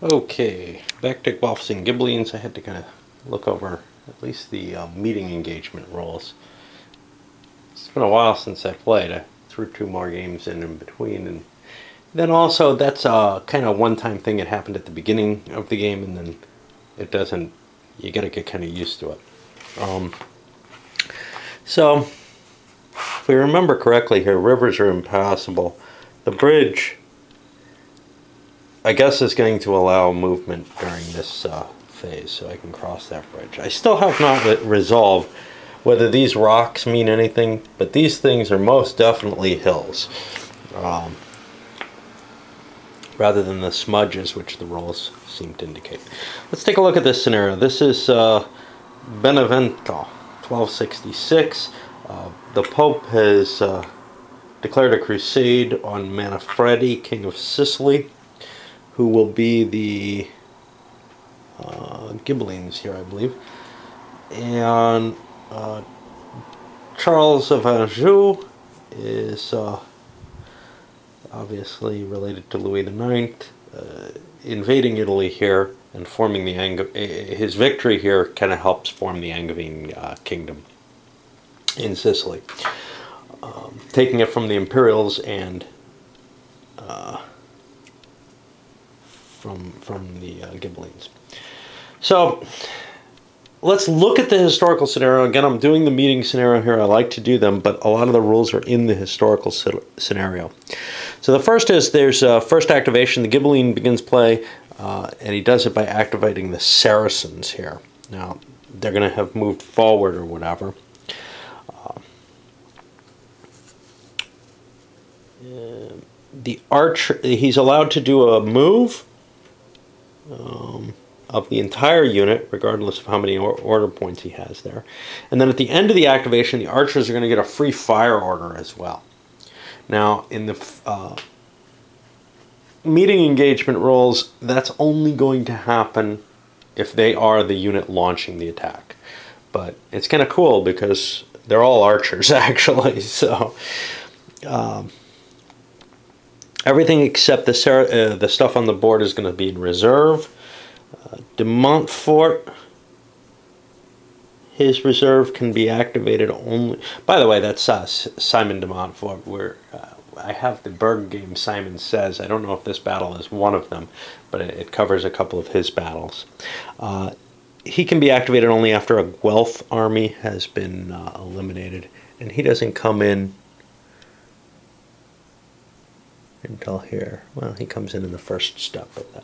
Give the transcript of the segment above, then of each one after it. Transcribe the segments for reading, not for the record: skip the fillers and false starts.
Okay, back to Guelphs and Ghibellines. I had to kind of look over at least the meeting engagement rules. It's been a while since I played. I threw 2 more games in between, and then also that's a kind of one-time thing that happened at the beginning of the game, and then it doesn't. You got to get kind of used to it. So, if we remember correctly here, rivers are impassable. The bridge, I guess, is going to allow movement during this phase, so I can cross that bridge. I still have not resolved whether these rocks mean anything, but these things are most definitely hills, rather than the smudges which the rules seem to indicate. Let's take a look at this scenario. This is Benevento, 1266. The Pope has declared a crusade on Manfredi, King of Sicily, who will be the Ghibellines here, I believe. And Charles of Anjou is obviously related to Louis IX, invading Italy here and forming the his victory here kind of helps form the Angevin kingdom in Sicily, taking it from the Imperials and from the Ghibellines. So let's look at the historical scenario. Again, I'm doing the meeting scenario here. I like to do them, but a lot of the rules are in the historical scenario. So the first is there's first activation. The Ghibelline begins play, and he does it by activating the Saracens here. Now, they're going to have moved forward or whatever. The archer, he's allowed to do a move of the entire unit, regardless of how many order points he has there. And then at the end of the activation, the archers are going to get a free fire order as well. Now, in the meeting engagement rules, that's only going to happen if they are the unit launching the attack. But it's kind of cool because they're all archers, actually. So everything except the stuff on the board is going to be in reserve. De Montfort, his reserve can be activated only... By the way, that's Simon de Montfort, where I have the Berg game Simon Says. I don't know if this battle is one of them, but it covers a couple of his battles. He can be activated only after a Guelph army has been eliminated, and he doesn't come in until here. Well, he comes in the first step of that.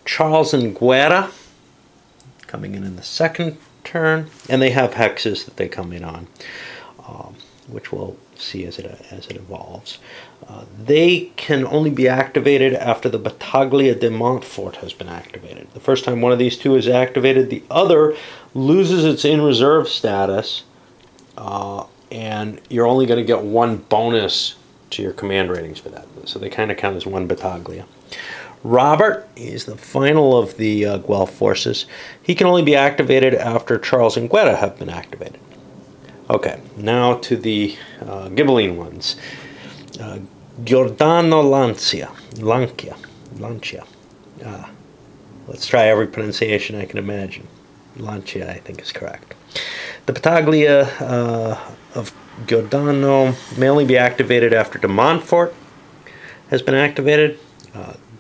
Charles and Guerra coming in the second turn, and they have hexes that they come in on, which we'll see as it evolves. They can only be activated after the Battaglia de Montfort has been activated. The first time one of these two is activated, the other loses its in reserve status, and you're only going to get 1 bonus to your command ratings for that. So they kind of count as 1 Battaglia. Robert is the final of the Guelph forces. He can only be activated after Charles and Guerra have been activated. Okay, now to the Ghibelline ones. Giordano Lancia. Let's try every pronunciation I can imagine. Lancia, I think, is correct. The Battaglia of Giordano may only be activated after de Montfort has been activated.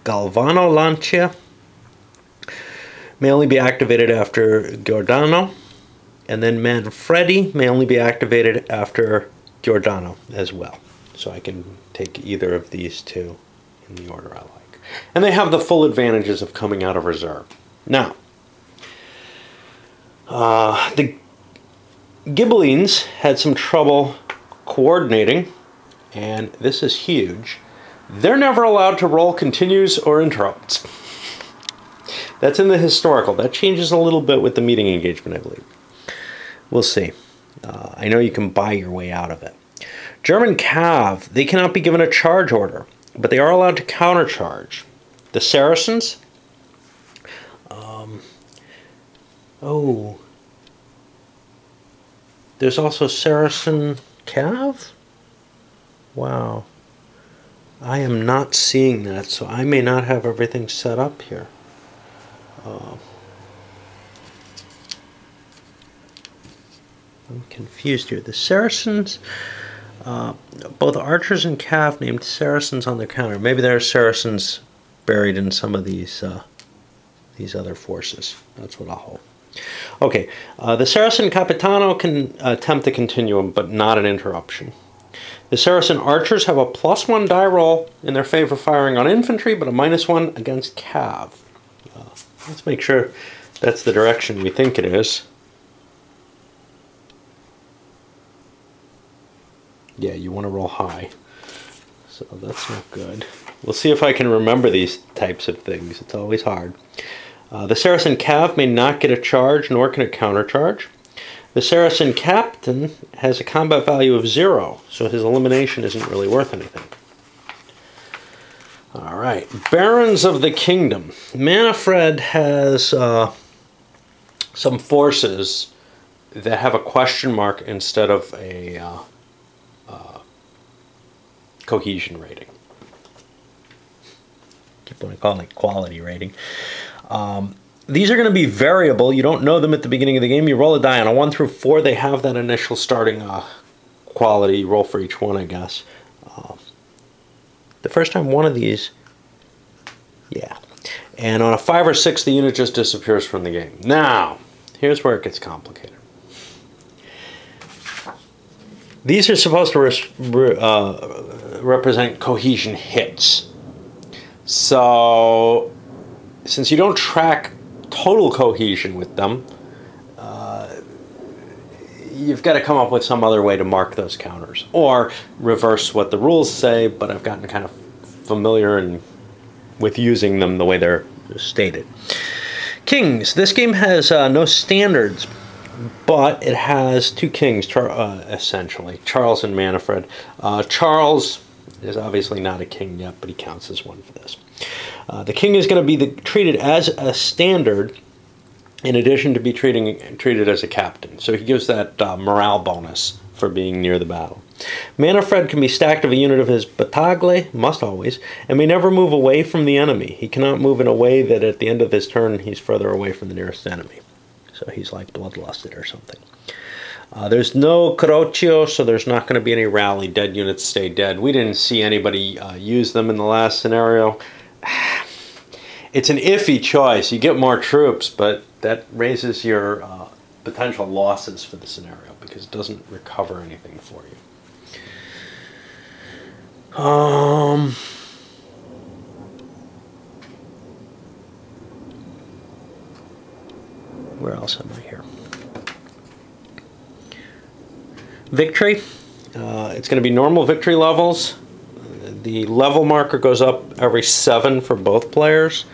Galvano Lancia may only be activated after Giordano, and then Manfredi may only be activated after Giordano as well. So I can take either of these two in the order I like. And they have the full advantages of coming out of reserve. Now, the Ghibellines had some trouble coordinating, and this is huge. They're never allowed to roll continues or interrupts. That's in the historical. That changes a little bit with the meeting engagement, I believe. We'll see. I know you can buy your way out of it. German Cav, they cannot be given a charge order, but they are allowed to countercharge. The Saracens, there's also Saracen Cav? Wow. I am not seeing that, so I may not have everything set up here. I'm confused here. The Saracens, both archers and cav named Saracens on their counter. Maybe there are Saracens buried in some of these other forces. That's what I'll hold. Okay, the Saracen Capitano can attempt a continuum, but not an interruption. The Saracen archers have a +1 die roll in their favor firing on infantry, but a -1 against cav. Let's make sure that's the direction we think it is. Yeah, you want to roll high. So that's not good. We'll see if I can remember these types of things. It's always hard. The Saracen cav may not get a charge, nor can it countercharge. The Saracen captain has a combat value of 0, so his elimination isn't really worth anything. All right, Barons of the Kingdom. Manfred has some forces that have a question mark instead of a cohesion rating. Keep on calling it quality rating. These are going to be variable. You don't know them at the beginning of the game. You roll a die on a 1 through 4. They have that initial starting quality. You roll for each one, I guess. The first time one of these, yeah. And on a 5 or 6, the unit just disappears from the game. Now, here's where it gets complicated. These are supposed to represent cohesion hits. So, since you don't track total cohesion with them, you've got to come up with some other way to mark those counters, or reverse what the rules say, but I've gotten kind of familiar with using them the way they're stated. Kings. This game has no standards, but it has 2 kings, essentially, Charles and Manfred. Charles is obviously not a king yet, but he counts as one for this. The king is going to be treated as a standard, in addition to be treated as a captain. So he gives that morale bonus for being near the battle. Manfred can be stacked of a unit of his battaglie, must always, and may never move away from the enemy. He cannot move in a way that at the end of his turn he's further away from the nearest enemy. So he's like bloodlusted or something. There's no Caroccio, so there's not going to be any rally. Dead units stay dead. We didn't see anybody use them in the last scenario. It's an iffy choice. You get more troops, but that raises your potential losses for the scenario because it doesn't recover anything for you. Where else am I here? Victory. It's going to be normal victory levels. The level marker goes up every 7 for both players.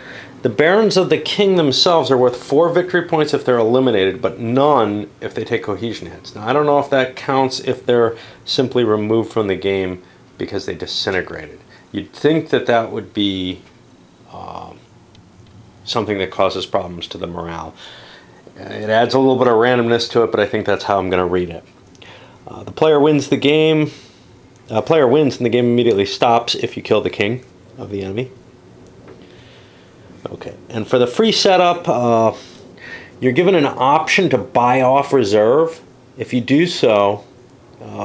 The Barons of the King themselves are worth 4 victory points if they're eliminated, but none if they take cohesion hits. Now, I don't know if that counts if they're simply removed from the game because they disintegrated. You'd think that that would be something that causes problems to the morale. It adds a little bit of randomness to it, but I think that's how I'm going to read it. The player wins the game. Player wins and the game immediately stops if you kill the king of the enemy. Okay, and for the free setup, you're given an option to buy off reserve. If you do so,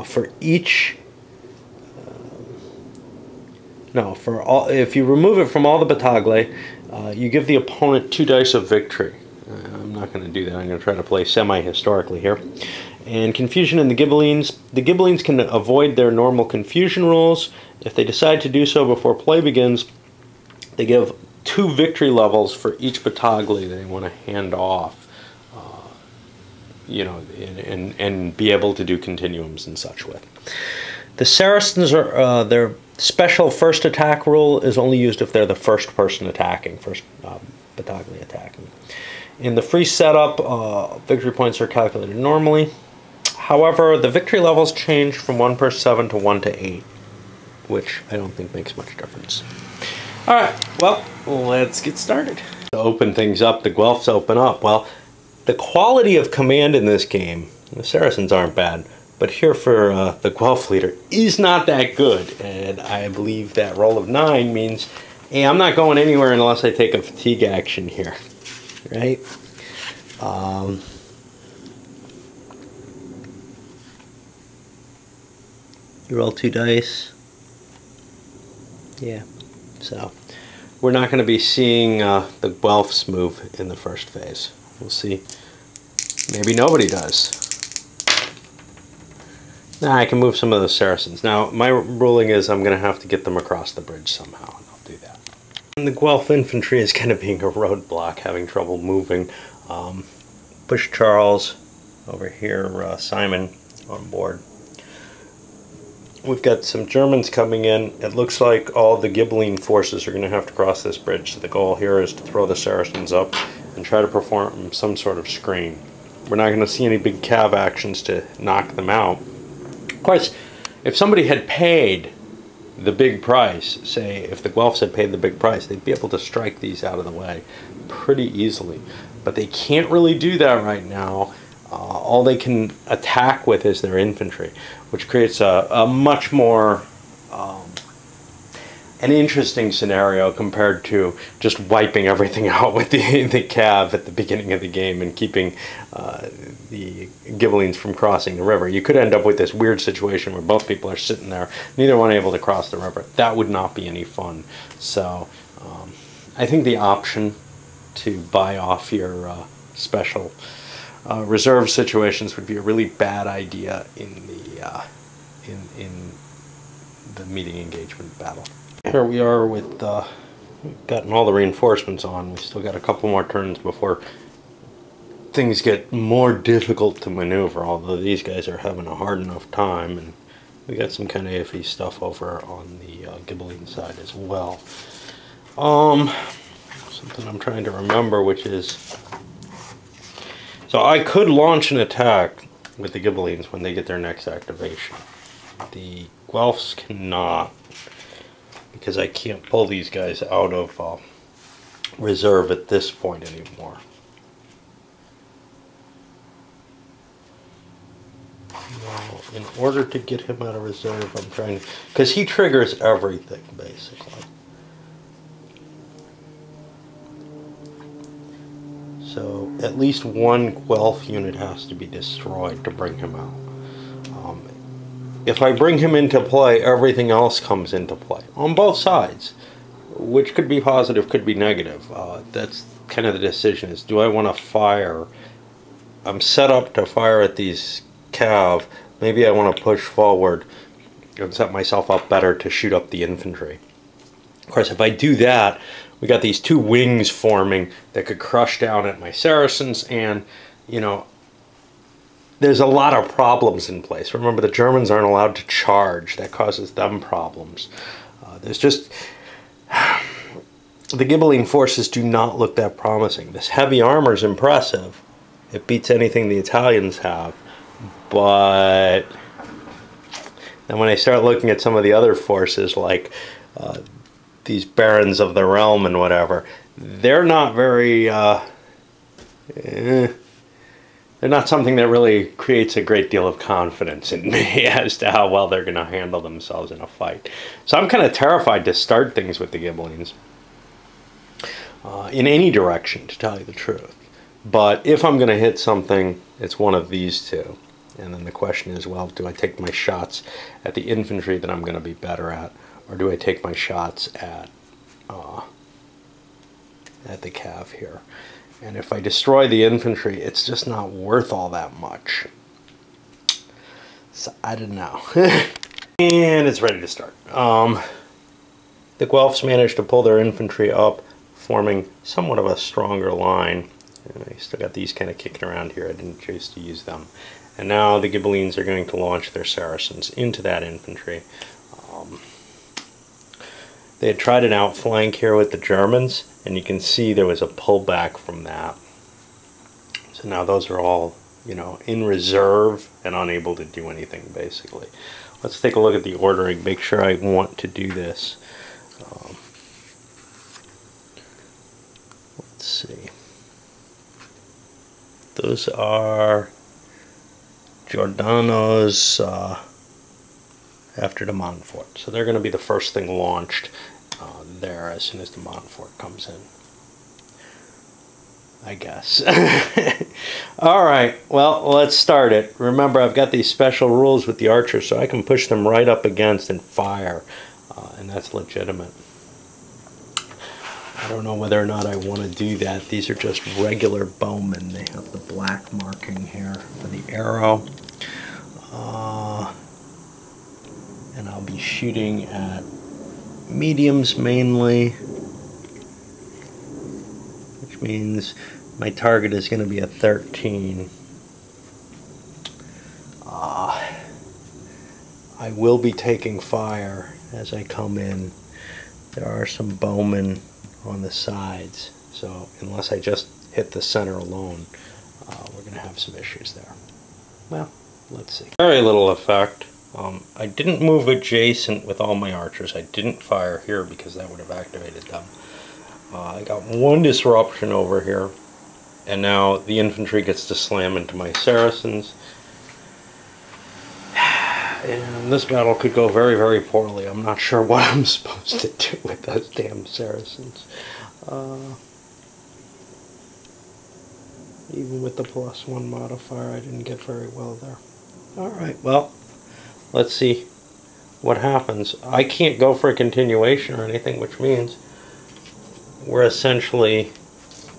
for each... if you remove it from all the battaglie, you give the opponent 2 dice of victory. I'm not going to do that. I'm going to try to play semi-historically here. And confusion in the Ghibellines. The Ghibellines can avoid their normal confusion rules. If they decide to do so before play begins, they give 2 victory levels for each battaglie they want to hand off, and be able to do continuums and such with. The Saracens are their special first attack rule is only used if they're the first person attacking, first battaglie attacking. In the free setup, victory points are calculated normally. However, the victory levels change from 1 per 7 to 1 to 8, which I don't think makes much difference. Alright, well, let's get started. To open things up, the Guelphs open up. Well, the quality of command in this game, the Saracens aren't bad, but here for the Guelph leader is not that good, and I believe that roll of 9 means, hey, I'm not going anywhere unless I take a fatigue action here. right? You roll 2 dice. Yeah, so we're not going to be seeing the Guelphs move in the first phase. We'll see. Maybe nobody does. Nah, I can move some of those Saracens. Now, my ruling is I'm going to have to get them across the bridge somehow, and I'll do that. And the Guelph infantry is kind of being a roadblock, having trouble moving. Push Charles over here, Simon on board. We've got some Germans coming in. It looks like all the Ghibelline forces are going to have to cross this bridge. So the goal here is to throw the Saracens up and try to perform some sort of screen. We're not going to see any big cav actions to knock them out. Of course, if somebody had paid the big price, say if the Guelphs had paid the big price, they'd be able to strike these out of the way pretty easily. But they can't really do that right now. All they can attack with is their infantry, which creates a much more an interesting scenario compared to just wiping everything out with the cav at the beginning of the game and keeping the Ghibellines from crossing the river. You could end up with this weird situation where both people are sitting there, neither one able to cross the river. That would not be any fun. So I think the option to buy off your special reserve situations would be a really bad idea in the meeting engagement battle. Here we are with we've gotten all the reinforcements on. We still got a couple more turns before things get more difficult to maneuver, although these guys are having a hard enough time, and we got some kind of iffy stuff over on the Ghibelline side as well. Something I'm trying to remember, which is, so I could launch an attack with the Ghibellines when they get their next activation. The Guelphs cannot, because I can't pull these guys out of reserve at this point anymore. Now, in order to get him out of reserve, I'm trying to, because he triggers everything basically. So at least one Guelph unit has to be destroyed to bring him out. If I bring him into play, everything else comes into play on both sides, which could be positive, could be negative. That's kind of the decision, is do I want to fire? I'm set up to fire at these cav. Maybe I want to push forward and set myself up better to shoot up the infantry. Of course, if I do that, we got these two wings forming that could crush down at my Saracens, and, you know, there's a lot of problems in place. Remember, the Germans aren't allowed to charge. That causes them problems. There's just, the Ghibelline forces do not look that promising. This heavy armor is impressive. It beats anything the Italians have. But then when I start looking at some of the other forces, like these barons of the realm and whatever, they're not very, they're not something that really creates a great deal of confidence in me as to how well they're going to handle themselves in a fight. So I'm kind of terrified to start things with the Ghibellines in any direction, to tell you the truth. But if I'm going to hit something, it's one of these two. And then the question is, well, do I take my shots at the infantry that I'm going to be better at, or do I take my shots at the cav here? And if I destroy the infantry, it's just not worth all that much. So I don't know. And it's ready to start. The Guelphs managed to pull their infantry up, forming somewhat of a stronger line. And I still got these kind of kicking around here. I didn't choose to use them. And now the Ghibellines are going to launch their Saracens into that infantry. They had tried an outflank here with the Germans, and you can see there was a pullback from that. So now those are all, you know, in reserve and unable to do anything, basically. Let's take a look at the ordering, make sure I want to do this. Let's see. Those are Giordano's after the Montfort. So they're going to be the first thing launched there as soon as the Montfort comes in. I guess. All right, well, let's start it. Remember, I've got these special rules with the archers, so I can push them right up against and fire, and that's legitimate. I don't know whether or not I want to do that. These are just regular bowmen. They have the black marking here for the arrow. And I'll be shooting at mediums mainly, which means my target is going to be a 13. I will be taking fire as I come in. There are some bowmen on the sides, so unless I just hit the center alone, we're going to have some issues there. Well, let's see. Very little effect. I didn't move adjacent with all my archers. I didn't fire here because that would have activated them. I got one disruption over here, and now the infantry gets to slam into my Saracens. And this battle could go very, very poorly. I'm not sure what I'm supposed to do with those damn Saracens. Even with the +1 modifier, I didn't get very well there. Alright, well, let's see what happens. I can't go for a continuation or anything, which means we're essentially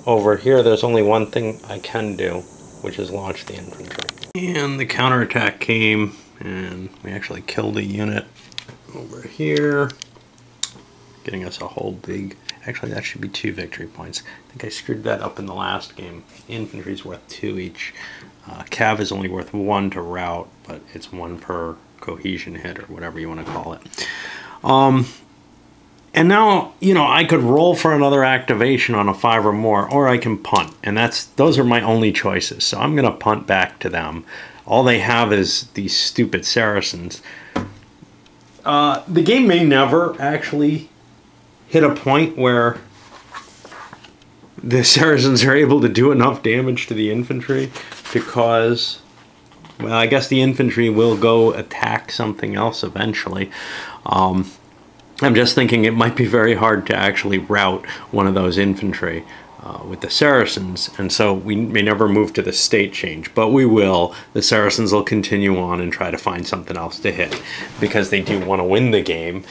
over here. There's only one thing I can do, which is launch the infantry. And the counterattack came, and we actually killed a unit over here, getting us a whole big... Actually, that should be 2 victory points. I think I screwed that up in the last game. Infantry's worth 2 each. Cav is only worth 1 to rout, but it's 1 per cohesion hit, or whatever you want to call it. And now, you know, I could roll for another activation on a 5 or more, or I can punt. And those are my only choices. So I'm going to punt back to them. All they have is these stupid Saracens. The game may never actually hit a point where the Saracens are able to do enough damage to the infantry because, well, I guess the infantry will go attack something else eventually. I'm just thinking it might be very hard to actually rout one of those infantry with the Saracens, and so we may never move to the state change, but we will. The Saracens will continue on and try to find something else to hit because they do want to win the game.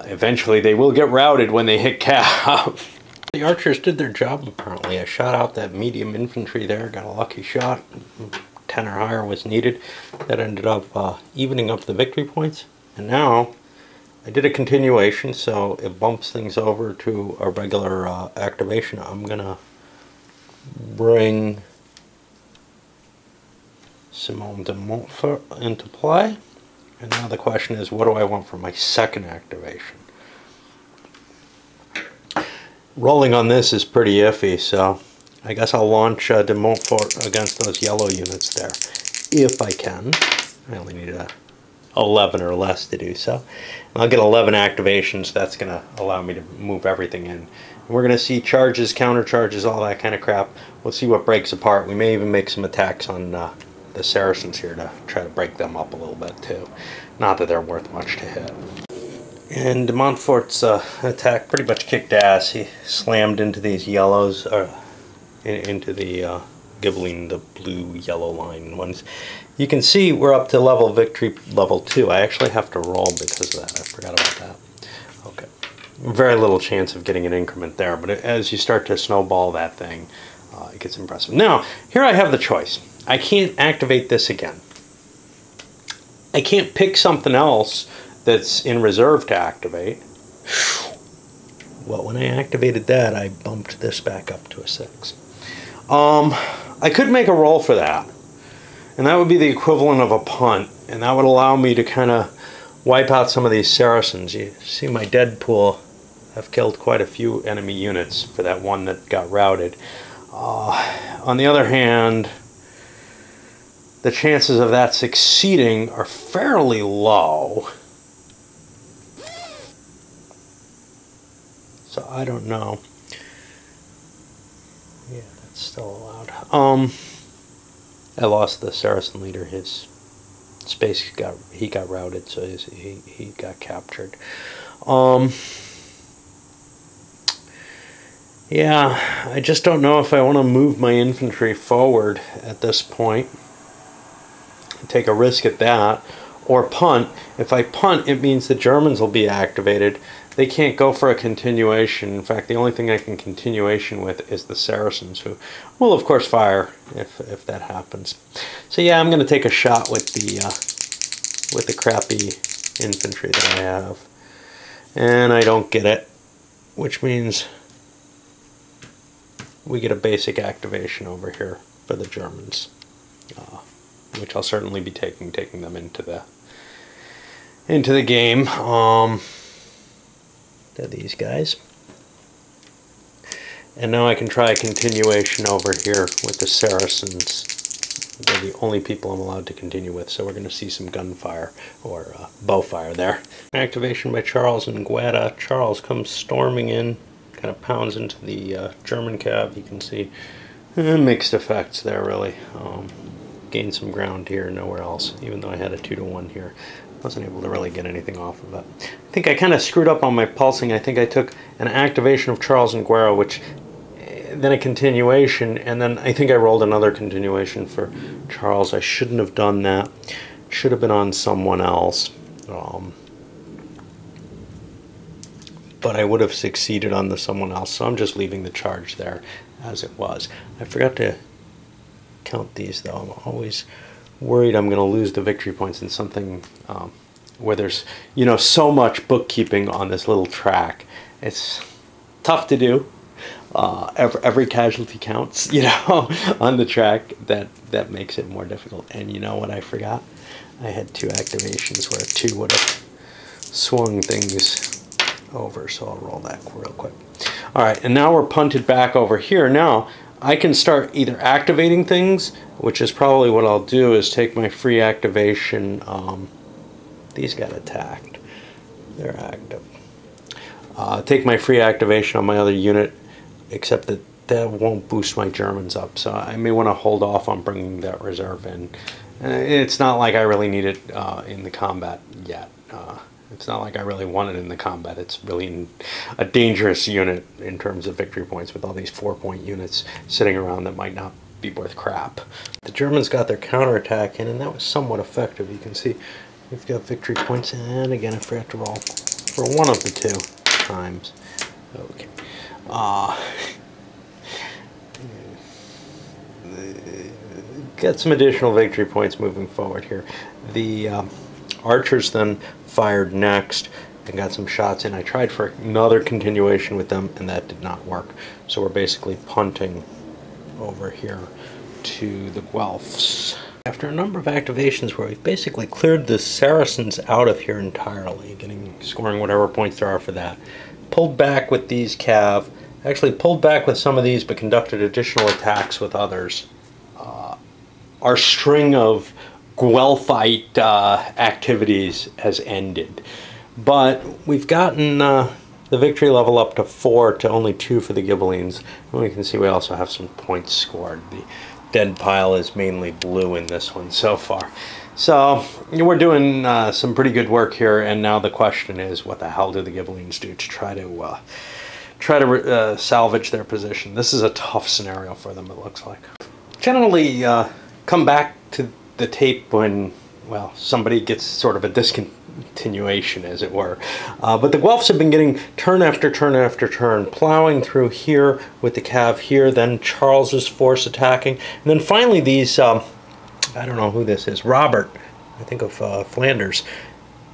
Eventually they will get routed when they hit Cav. The archers did their job apparently. I shot out that medium infantry there, got a lucky shot. 10 or higher was needed. That ended up evening up the victory points, and now I did a continuation, so it bumps things over to a regular activation. I'm gonna bring Simone de Montfort into play, and now the question is, what do I want for my second activation? Rolling on this is pretty iffy, so I guess I'll launch de Montfort against those yellow units there, if I can. I only need 11 or less to do so. I'll get 11 activations. That's going to allow me to move everything in. And we're going to see charges, counter charges, all that kind of crap. We'll see what breaks apart. We may even make some attacks on the Saracens here to try to break them up a little bit too. Not that they're worth much to hit. And de Montfort's attack pretty much kicked ass. He slammed into these yellows, into the Ghibelline, the blue-yellow line ones. You can see we're up to victory level 2. I actually have to roll because of that. I forgot about that. Okay. Very little chance of getting an increment there, but as you start to snowball that thing, it gets impressive. Now, here I have the choice. I can't activate this again. I can't pick something else that's in reserve to activate. Well, when I activated that, I bumped this back up to a 6. I could make a roll for that, and that would be the equivalent of a punt, and that would allow me to kind of wipe out some of these Saracens. You see my dead pool. I've killed quite a few enemy units for that one that got routed. On the other hand, the chances of that succeeding are fairly low. So I don't know. Yeah, that's still allowed. I lost the Saracen leader. His space he got routed, so he got captured. Yeah, I just don't know if I want to move my infantry forward at this point. Take a risk at that, or punt. If I punt, it means the Germans will be activated. They can't go for a continuation. In fact, the only thing I can continuation with is the Saracens, who will, of course, fire if that happens. So yeah, I'm going to take a shot with the crappy infantry that I have, and I don't get it, which means we get a basic activation over here for the Germans, which I'll certainly be taking them into the game. They're these guys, and now I can try a continuation over here with the Saracens. They're the only people I'm allowed to continue with, so we're going to see some gunfire or bow fire there. Activation by Charles and Guerra. Charles comes storming in, kind of pounds into the German cav. You can see mixed effects there, really. Gained some ground here, nowhere else, even though I had a 2-to-1 here. Wasn't able to really get anything off of it. I think I kind of screwed up on my pulsing. I think I took an activation of Charles and Guerra, which then a continuation, and then I think I rolled another continuation for Charles. I shouldn't have done that. Should have been on someone else. But I would have succeeded on the someone else, so I'm just leaving the charge there as it was. I forgot to count these, though. I'm always worried I'm going to lose the victory points in something where there's, you know, so much bookkeeping on this little track. It's tough to do. Every casualty counts, you know, on the track. That makes it more difficult. And you know what I forgot? I had 2 activations where a 2 would have swung things over, so I'll roll that real quick. All right, and now we're punted back over here. Now I can start either activating things, which is probably what I'll do, is take my free activation. These got attacked. They're active. Take my free activation on my other unit, except that won't boost my Germans up, so I may want to hold off on bringing that reserve in. It's not like I really need it in the combat yet. It's not like I really want it in the combat. It's really a dangerous unit in terms of victory points, with all these 4-point units sitting around that might not be worth crap. The Germans got their counterattack in, and that was somewhat effective. You can see we've got victory points, and again I forgot to roll for one of the 2 times. Okay. Get some additional victory points moving forward here. The archers then fired next and got some shots in. I tried for another continuation with them, and that did not work. So we're basically punting over here to the Guelphs. After a number of activations where we've basically cleared the Saracens out of here entirely, scoring whatever points there are for that, pulled back with these cav, actually pulled back with some of these but conducted additional attacks with others. Our string of Guelphite activities has ended, but we've gotten the victory level up to 4 to only 2 for the Ghibellines. And we can see we also have some points scored. The dead pile is mainly blue in this one so far. So we're doing some pretty good work here, and now the question is, what the hell do the Ghibellines do to try to salvage their position? This is a tough scenario for them, it looks like. Generally come back to the tape when, well, somebody gets sort of a discontinuation, as it were. But the Guelphs have been getting turn after turn after turn, plowing through here with the cav here, then Charles's force attacking, and then finally these, I don't know who this is, Robert, I think of Flanders.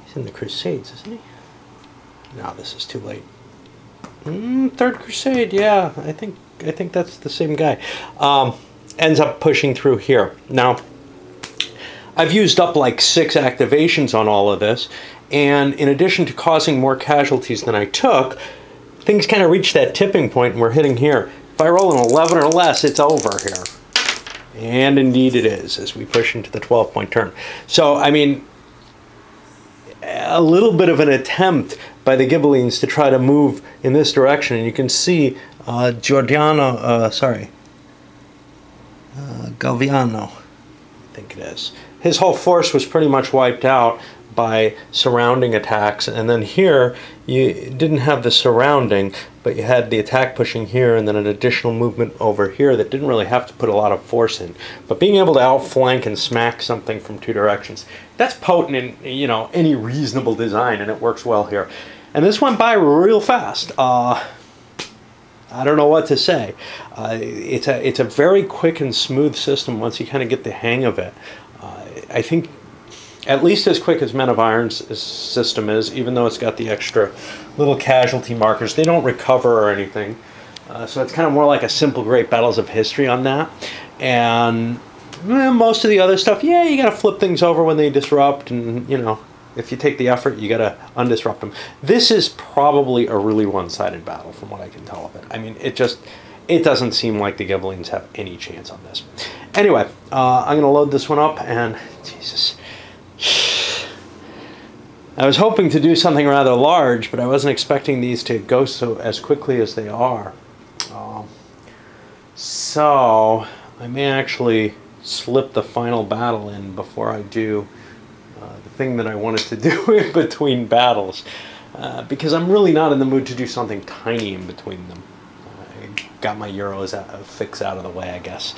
He's in the Crusades, isn't he? No, this is too late. Third Crusade, yeah, I think that's the same guy. Ends up pushing through here. Now, I've used up like 6 activations on all of this, and in addition to causing more casualties than I took, things kind of reached that tipping point, and we're hitting here. If I roll an 11 or less, it's over here. And indeed it is, as we push into the 12-point turn. So, I mean, a little bit of an attempt by the Ghibellines to try to move in this direction, and you can see Galviano, I think it is. His whole force was pretty much wiped out, by surrounding attacks, and then here you didn't have the surrounding, but you had the attack pushing here and then an additional movement over here that didn't really have to put a lot of force in. But being able to outflank and smack something from two directions, that's potent in, you know, any reasonable design, and it works well here. And this went by real fast. I don't know what to say. It's a very quick and smooth system once you kind of get the hang of it. I think at least as quick as Men of Iron's system is, even though it's got the extra little casualty markers. They don't recover or anything. So it's kind of more like a simple Great Battles of History on that. And most of the other stuff, yeah, you got to flip things over when they disrupt, and, you know, if you take the effort, you got to undisrupt them. This is probably a really one-sided battle from what I can tell of it. I mean, it doesn't seem like the Ghibellines have any chance on this. Anyway, I'm going to load this one up, and Jesus. I was hoping to do something rather large, but I wasn't expecting these to go as quickly as they are. So I may actually slip the final battle in before I do the thing that I wanted to do in between battles, because I'm really not in the mood to do something tiny in between them. I got my Euros fix out of the way, I guess.